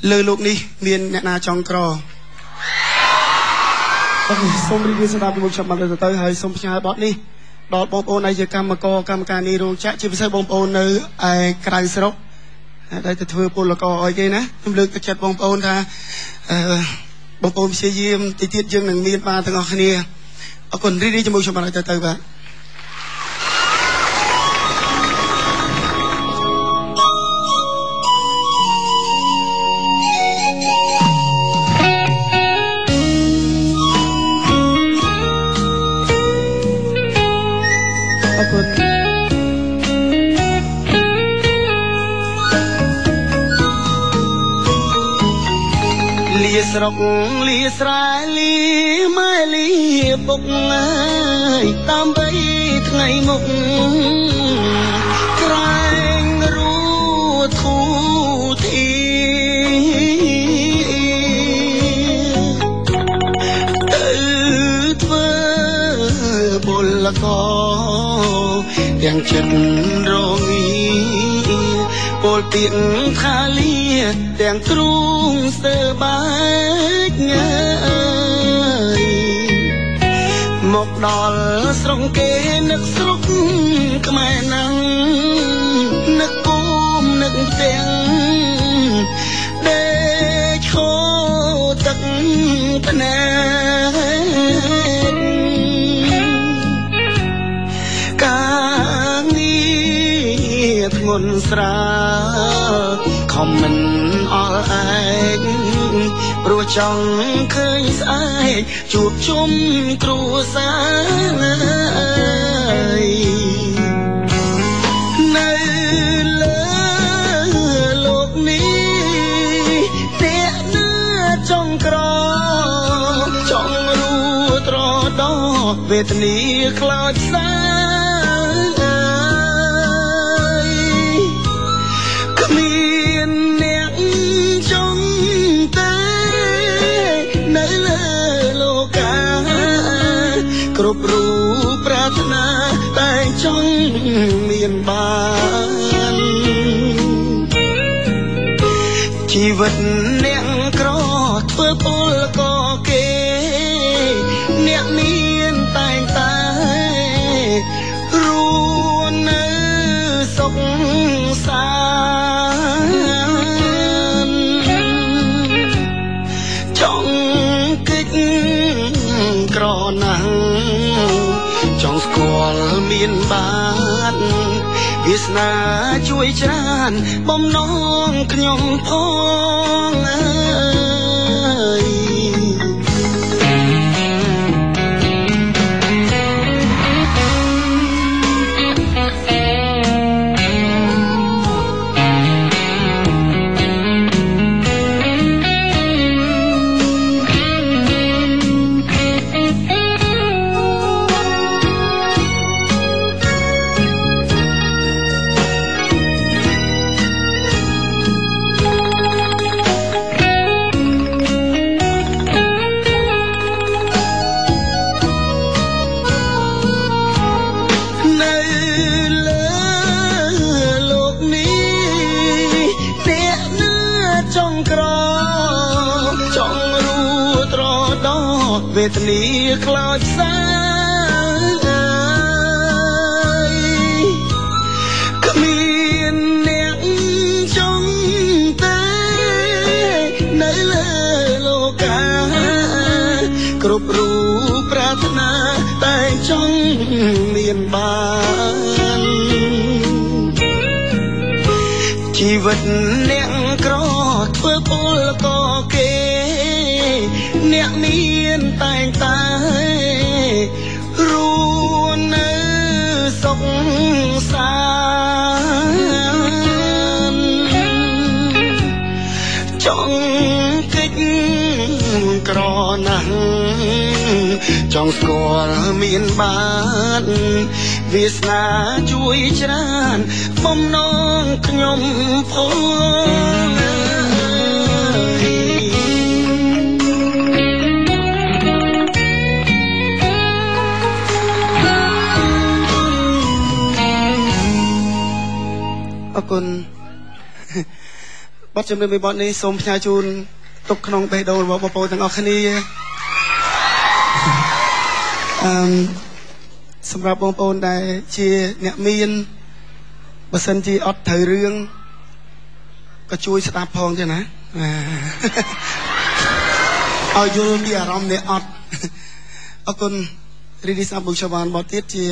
លើលោកនេះមានអ្នកណាចង់ក្រអូខេសូមរីករាយស្ដាប់ជាមួយខ្ញុំបានទៅហើយសូមផ្ញើបទនេះដល់បងប្អូនដែលជាកម្មការនេះរោងចក្រជាពិសេសបងប្អូននៅឯក្រៅស្រុកដែលទៅធ្វើពលករអីគេណាខ្ញុំលើកទឹកចិត្តបងប្អូនថាបងប្អូនព្យាយាមទីទៀតយើងនឹងមានបានទាំងអស់គ្នាអរគុណរីករាយជាមួយខ្ញុំបានទៅបាទស្រុកលាស្រែលាម៉ែលាពុកអើយដើម្បីថ្ងៃមុខក្រែងរួធូធីទៅធ្វើពលករទាំងចិត្តរងាពលទៀនថាលាទាំងទ្រូងស្ទើបាច់ញ៉ើយមកដល់ស្រុកគេនឹកស្រុកខ្មែរណាំងនឹកគូមនឹកទាំងដេកឈោទឹកភ្នែកការងារធ្ងន់ស្រាលខំមិនអល់ឯងព្រោះចង់ឃើញស្អែកជួបជុំគ្រួសារនៅលើលោកនេះអ្នកណាចង់ក្រចង់រួត្រដោវេទនាខ្លោចសាគ្រប់រូបប្រាថ្នាតែចង់មានបានជីវិតអ្នកក្រធ្វើពលករគេអ្នកមានតែងតែរួននៅសុខសាន្តចង់កិច្ចក្រណាស់ចង់ស្គាល់មានបានវាសនាជួយច្រើនបំណងខ្ញុំផងអើយវេទនាខ្លោចសាគ្មានអ្នកចង់ទេនៅលើលោកាគ្រប់រូបប្រាថ្នាតែចង់មានបានជីវិតអ្នកក្រធ្វើពលករគេអ្នកមានតែងតែរួននៅសុខសាន្តចង់កិច្ចក្រណាស់ចង់ស្គាល់មានបានវាសនាជួយច្រើនបំណងខ្ញុំផងអរគុណបទ ជំរាបបទនេះសូមផ្ញើជូនទុកក្នុងបេះដូងរបស់បងប្អូនទាំងអស់គ្នាសម្រាប់បងប្អូនដែលជាអ្នកមានបើសិនជាអត់ត្រូវរឿងក៏ជួយស្ដាប់ផងទេណាឲ្យយល់ពីអារម្មណ៍អ្នកអត់អរគុណរីឌីសាបុកចបានបទទៀតជា